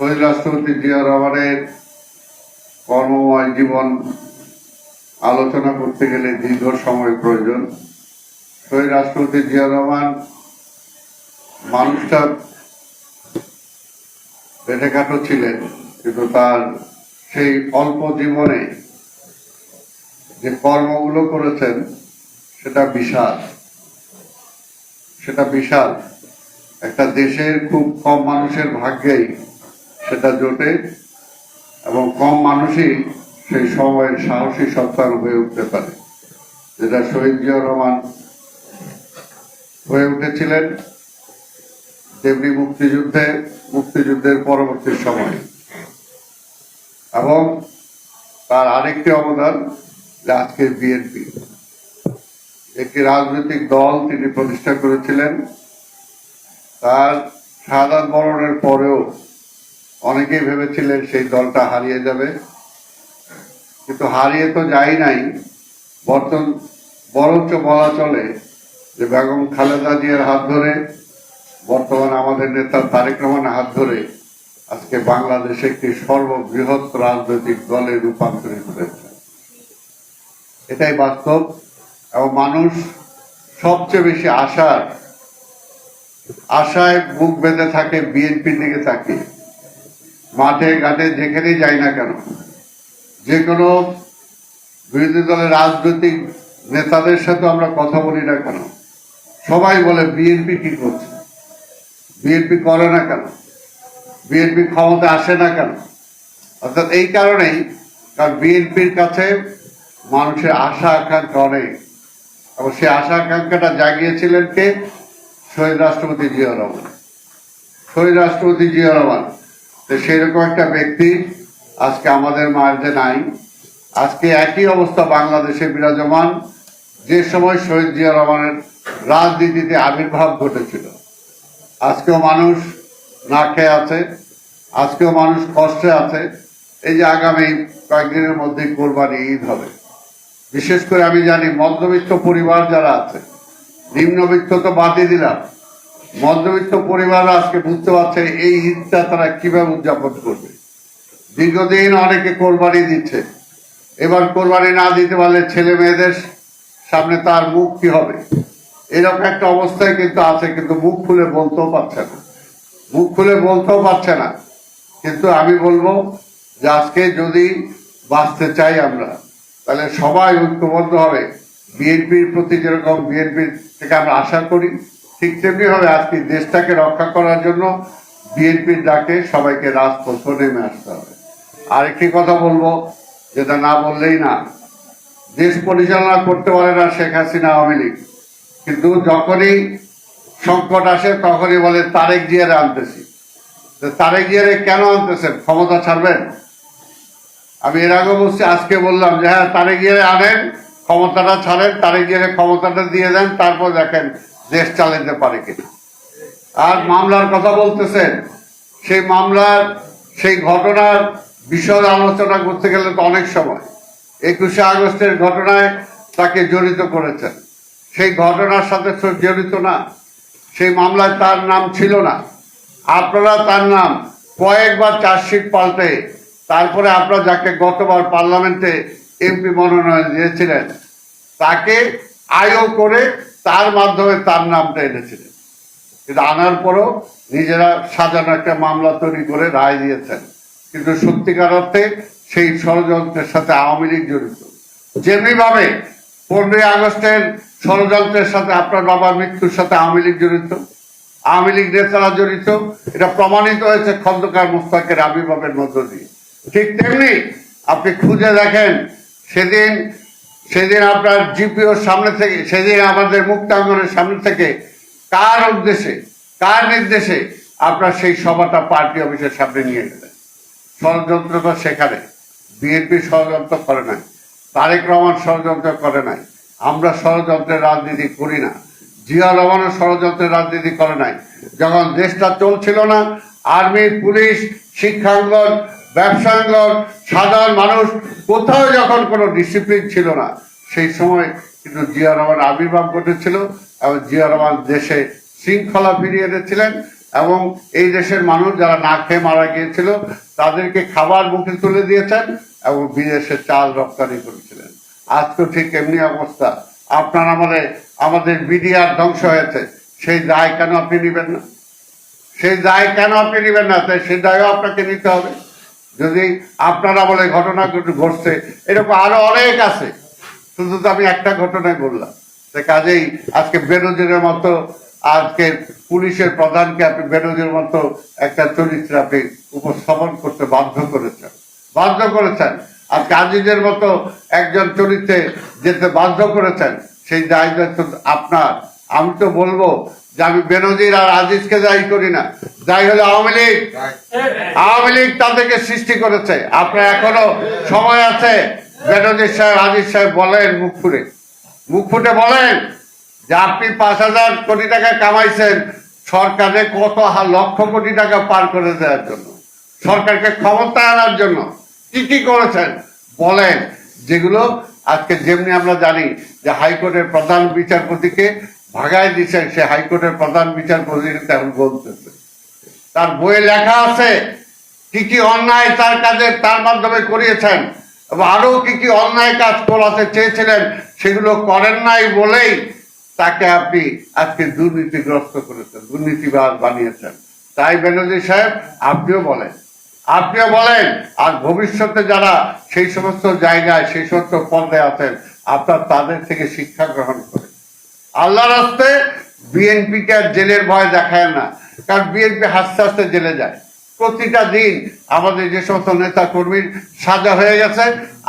শহীদ রাষ্ট্রপতি জিয়া রহমানের কর্মময় জীবন আলোচনা করতে গেলে দীর্ঘ সময় প্রয়োজন। শহীদ রাষ্ট্রপতি জিয়া রহমান মানুষটা বেঁটেখাটো ছিলেন, কিন্তু তার সেই অল্প জীবনে যে কর্মগুলো করেছেন সেটা বিশাল। একটা দেশের খুব কম মানুষের ভাগ্যেই সেটা জোটে এবং কম মানুষই সেই সময়ের সাহসী সন্তান হয়ে উঠতে পারে, যেটা শহীদ জিয়া রহমান হয়ে উঠেছিলেন। তেমনি মুক্তিযুদ্ধের পরবর্তী সময় এবং তার আরেকটি অবদান যে আজকের বিএনপি একটি রাজনৈতিক দল তিনি প্রতিষ্ঠা করেছিলেন। তার শাহাদাত বরণের পরেও অনেকেই ভেবেছিলেন সেই দলটা হারিয়ে যাবে, কিন্তু হারিয়ে তো যায় নাই। বরঞ্চ বলা চলে যে বেগম খালেদা জিয়ার হাত ধরে, বর্তমানে আমাদের নেতা তারেক রহমানের হাত ধরে আজকে বাংলাদেশে একটি সর্ববৃহৎ রাজনৈতিক দলে রূপান্তরিত হয়েছে। এটাই বাস্তব। এবং মানুষ সবচেয়ে বেশি আশায় বুক বেঁধে থাকে বিএনপির দিকে তাকিয়ে। মাঠে ঘাটে যেখানেই যাই না কেন, যে কোনো বিরোধী দলের রাজনৈতিক নেতাদের সাথে আমরা কথা বলি না কেন, সবাই বলে বিএনপি কি করছে, বিএনপি করে না কেন, বিএনপি ক্ষমতা আসে না কেন। অর্থাৎ এই কারণেই, কারণ বিএনপির কাছে মানুষের আশা আকাঙ্ক্ষা অনেক, এবং সেই আশা আকাঙ্ক্ষাটা জাগিয়েছিলেন কে? শহীদ রাষ্ট্রপতি জিয়া রহমান। তো সেইরকম একটা ব্যক্তি আজকে আমাদের মাঝে নাই। আজকে একই অবস্থা বাংলাদেশে বিরাজমান। যে সময় শহীদ জিয়া রহমানের রাজনীতিতে আবির্ভাব ঘটেছিল, আজকেও মানুষ না খেয়ে আছে, আজকেও মানুষ কষ্টে আছে। এই যে আগামী কয়েকদিনের মধ্যে কোরবানি ঈদ হবে, বিশেষ করে আমি জানি মধ্যবিত্ত পরিবার যারা আছে, নিম্নবিত্ত তো বাদই দিলাম, মধ্যবিত্ত পরিবার আজকে বুঝতে পারছে এই ঈদটা তারা কিভাবে উদযাপন করবে। দীর্ঘদিন অনেকে কোরবানি দিচ্ছে, এবার কোরবানি না দিতে পারলে ছেলে মেয়েদের সামনে তার মুখ কি হবে, এরকম একটা অবস্থায় কিন্তু আছে। কিন্তু মুখ খুলে বলতেও পারছে না। কিন্তু আমি বলবো যে আজকে যদি বাঁচতে চাই আমরা, তাহলে সবাই ঐক্যবদ্ধ হবে। বিএনপির প্রতি যেরকম বিএনপির থেকে আমরা আশা করি, ঠিক তেমনি হবে আজকে দেশটাকে রক্ষা করার জন্য বিএনপির ডাকে সবাইকে রাজপথে নেমে আসতে হবে। আরেকটি কথা বলবো, যেটা না বললেই না, দেশ পরিচালনা করতে পারে না শেখ হাসিনা, আওয়ামী লীগ, কিন্তু যখনই সংকট আসে তখনই বলে তারেক জিয়ারে আনতেছি। তারেক জিয়ারে কেন আনতেছেন? ক্ষমতা ছাড়বেন? আমি এর আগে বলছি, আজকে বললাম যে হ্যাঁ, তারেক জিয়ারে আনেন, ক্ষমতাটা ছাড়েন, তারেক জিয়ারে ক্ষমতাটা দিয়ে দেন, তারপর দেখেন দেশ চালাতে পারে কিনা। আর মামলার কথা বলতেছেন, সেই মামলার সেই ঘটনার বিষয় আলোচনা করতে গেলে তো অনেক সময়, 21শে আগস্টের ঘটনায় তাকে জড়িত করেছেন, সেই ঘটনার সাথে জড়িত না, সেই মামলায় তার নাম ছিল না। আপনারা তার নাম কয়েকবার চার্জশিট পাল্টে, তারপরে আপনারা যাকে গতবার পার্লামেন্টে এমপি মনোনয়ন দিয়েছিলেন তাকে আয়ও করে তার মাধ্যমে তার নামটা এনেছিলেন, কিন্তু আনার পরও নিজেরা সাজানো একটা মামলা তৈরি করে রায় দিয়েছেন। কিন্তু সত্যিকার অর্থে সেই ষড়যন্ত্রের সাথে আওয়ামী লীগ জড়িত। যেমনি ভাবে 15ই আগস্টের ষড়যন্ত্রের সাথে আপনার বাবার মৃত্যুর সাথে আওয়ামী লীগ জড়িত, আওয়ামী লীগ নেতারা জড়িত, এটা প্রমাণিত হয়েছে খন্দকার মোশতাকের আবির্ভাবের মধ্য দিয়ে। ঠিক তেমনি আপনি খুঁজে দেখেন, সেদিন আপনার জিপিওর সামনে থেকে, সেদিন আমাদের মুক্তাঙ্গনের সামনে থেকে কার উদ্দেশ্যে, কার নির্দেশে আপনার সেই সভাটা পার্টি অফিসের সামনে নিয়ে গেলেন? ষড়যন্ত্র তো সেখানে বিএনপি ষড়যন্ত্র করে নাই, তারেক রহমান ষড়যন্ত্র করে নাই, আমরা ষড়যন্ত্রের রাজনীতি করি না, জিয়া রহমানও ষড়যন্ত্রের রাজনীতি করে নাই। যখন দেশটা চলছিল না, আর্মি, পুলিশ, শিক্ষাঙ্গন, ব্যবসাঙ্গন, সাধারণ মানুষ কোথাও যখন কোনো ডিসিপ্লিন ছিল না, সেই সময় কিন্তু জিয়া রহমান আবির্ভাব ঘটেছিল এবং জিয়া রহমান দেশে শৃঙ্খলা ফিরিয়ে এনেছিলেন এবং এই দেশের মানুষ যারা না খেয়ে মারা গিয়েছিল তাদেরকে খাবার মুখে তুলে দিয়েছেন এবং বিদেশে চাল রপ্তানি করেছিলেন। আজকে ঠিক এমনি অবস্থা। আপনার আমাদের বিডিআর ধ্বংস হয়েছে, সেই দায় কেন আপনি নেবেন না? সেই দায় কেন আপনি নেবেন না? তাই সেই দায়ও আপনাকে নিতে হবে। যদি আপনারা বলে ঘটনা ঘটছে, এরকম আরো অনেক আছে, শুধু তো আমি একটা ঘটনায় বললাম। কাজেই আজকে বেনজিরের মতো, আজকে পুলিশের প্রধানকে আপনি বেনজিরের মতো একটা চরিত্র আপনি উপস্থাপন করতে বাধ্য করেছেন। আজকে আজিজের মতো একজন চরিত্রে যেতে বাধ্য করেছেন, সেই দায় দায়িত্ব আপনার। আমি তো বলবো যে আমি বেনজির আর আজিজকে দায়ী করি না, দায়ী হলো আওয়ামী লীগ তাদেরকে সৃষ্টি করেছে। আপনার এখনো সময় আছে, বেনজির সাহেব, আজিজ সাহেব বলেন, মুখ ফুটে বলেন যে আপনি 5,000 কোটি টাকা কামাইছেন সরকারে কত লক্ষ কোটি টাকা পার করে দেওয়ার জন্য, সরকারকে ক্ষমতায় আনার জন্য কি কি করেছেন বলেন। যেগুলো আজকে যেমনি আমরা জানি যে হাইকোর্টের প্রধান বিচারপতিকে ভাগায় দিচ্ছেন, সে হাইকোর্টের প্রধান বিচারপতি এখন বলতেছে, তার বইয়ে লেখা আছে কি কি অন্যায় তার মাধ্যমে করিয়েছেন এবং আরো কি কি অন্যায় কাজ করাতে চেয়েছিলেন, সেগুলো করেন নাই বলেই তাকে আপনি আজকে দুর্নীতিগ্রস্ত করেছেন, দুর্নীতিবাজ বানিয়েছেন। তাই বেনজির সাহেব আপনিও বলেন, আর ভবিষ্যতে যারা সেই সমস্ত জায়গায়, সেই সমস্ত পদে আছেন, আপনার তাদের থেকে শিক্ষা গ্রহণ করেন। আল্লাহর রাস্তে বিএনপিকে আর জেলের ভয় দেখায় না, কারণ বিএনপি হাসতে হাসতে জেলে যায়। প্রতিটা দিন আমাদের যে সমস্ত নেতা কর্মীর সাজা হয়ে গেছে,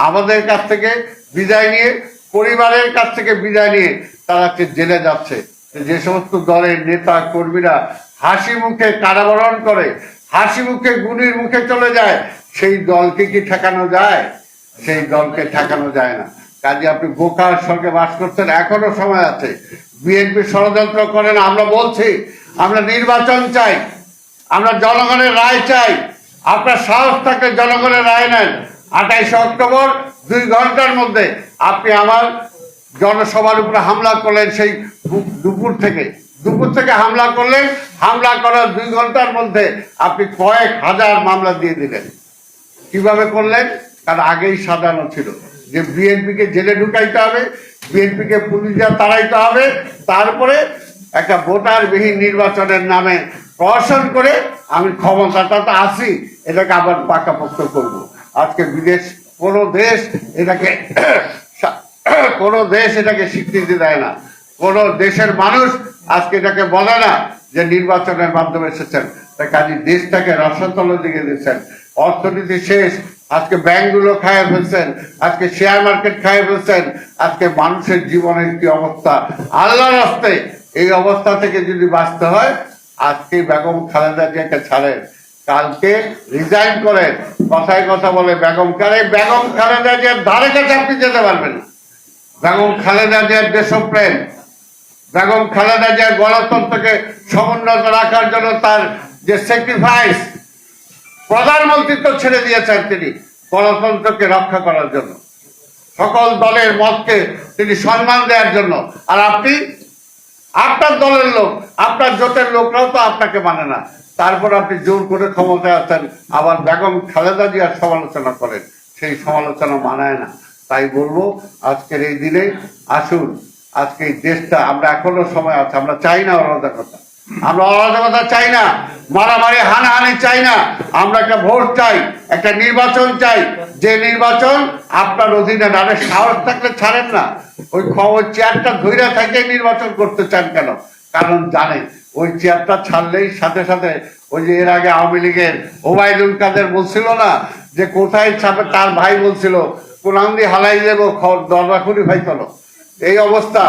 আমাদের কাছ থেকে বিদায় নিয়ে, পরিবারের কাছ থেকে বিদায় নিয়ে তারা জেলে যাচ্ছে। যে সমস্ত দলের নেতা কর্মীরা হাসি মুখে কারাবরণ করে, হাসি মুখে গুলির মুখে চলে যায়, সেই দলকে কি ঠেকানো যায়? সেই দলকে ঠেকানো যায় না। কাজে আপনি বোকার স্বর্গে বাস করছেন, এখনো সময় আছে। বিএনপি ষড়যন্ত্র করে না। আমরা বলছি আমরা নির্বাচন চাই, আমরা জনগণের রায় চাই। আপনার সাহস থাকলে জনগণের রায় নেন। 28 অক্টোবর 2 ঘন্টার মধ্যে আপনি আমার জনসভার উপরে হামলা করলেন, সেই দুপুর থেকে হামলা করলেন। হামলা করার 2 ঘন্টার মধ্যে আপনি কয়েক হাজার মামলা দিয়ে দিলেন। কিভাবে করলেন? কারণ আগেই সাজানো ছিল যে বিএনপিকে জেলে ঢুকাইতে হবে, বিএনপিকে পুলিশে তাড়াইতে হবে, তারপরে একটা ভোটারবিহীন নির্বাচনের নামে প্রহসন করে আমি ক্ষমতাটা তো আছি, এটাকে আবার পাকাপোক্ত করব। আজকে কোনো দেশ এটাকে স্বীকৃতি দেয় না। কোন দেশের মানুষ আজকে এটাকে বলে না যে নির্বাচনের মাধ্যমে এসেছেন। তাই কাজে দেশটাকে রসাতলের দিকে দিচ্ছেন। অর্থনীতি শেষ, আজকে ব্যাংকগুলো খায় ফেলছেন, আজকে শেয়ার মার্কেট খায় ফেলছেন। আজকে মানুষের জীবনের কি অবস্থা, আল্লাহর রাস্তে এই অবস্থা থেকে যদি বাঁচতে হয়, আজকে বেগম খালেদা জিয়াকে ছাড়েন, কালকে রিজাইন করেন। কথায় কথা বলে বেগম খালেদা জিয়ার ধারে কাছে আপনি যেতে পারবেন না। বেগম খালেদা জিয়ার দেশপ্রেম, বেগম খালেদা জিয়ার গণতন্ত্রকে সমুন্নত রাখার জন্য তার যে স্যাক্রিফাইস, প্রধানমন্ত্রী তো ছেড়ে দিয়েছেন তিনি গণতন্ত্রকে রক্ষা করার জন্য, সকল দলের মতকে তিনি সম্মান দেওয়ার জন্য। আর আপনি, আপনার দলের লোক, আপনার জোটের লোকরাও তো আপনাকে মানে না, তারপর আপনি জোর করে ক্ষমতায় আছেন, আবার বেগম খালেদা জিয়ার সমালোচনা করেন। সেই সমালোচনা মানায় না। তাই বলবো আজকের এই দিনে আসুন, আজকে এই দেশটা, আমরা এখনো সময় আছে, আমরা চাই না অরাজকতা, আমরা অরাজকতা চাই না, মারামারি হানাহানি চাই না। আমরা একটা ভোট চাই, একটা নির্বাচন চাই, যে নির্বাচন আপনার অধীনে। আরে সাহস থাকলে ছাড়েন না, ওই চেয়ারটা ধৈর্য থেকে নির্বাচন করতে চান কেন? কারণ জানেন ওই চেয়ারটা ছাড়লেই সাথে সাথে ওই যে এর আগে আওয়ামী লীগের ওবায়দুল কাদের বলছিল না যে কোথায় ছাপে, তার ভাই বলছিল কোরআন দিয়ে হালাই দেবো, দরজা খুলি ভাই চলো। এই অবস্থা,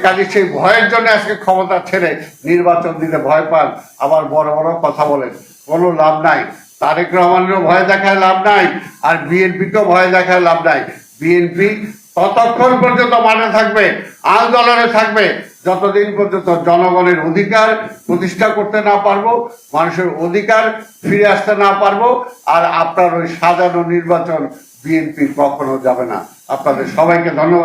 কাজে সেই ভয়ের জন্য আজকে ক্ষমতা ছেড়ে নির্বাচন দিতে ভয় পান, আবার বড় বড় কথা বলেন, কোনো লাভ নাই। তারেক রহমানেরও ভয় দেখায় লাভ নাই, আর বিএনপিকেও ভয় দেখায় লাভ নাই। বিএনপি ততক্ষণ পর্যন্ত মাঠে থাকবে, আন্দোলনে থাকবে, যতদিন পর্যন্ত জনগণের অধিকার প্রতিষ্ঠা করতে না পারবো, মানুষের অধিকার ফিরে আসতে না পারবো। আর আপনার ওই সাজানো নির্বাচন বিএনপি কখনো যাবে না। আপনাদের সবাইকে ধন্যবাদ।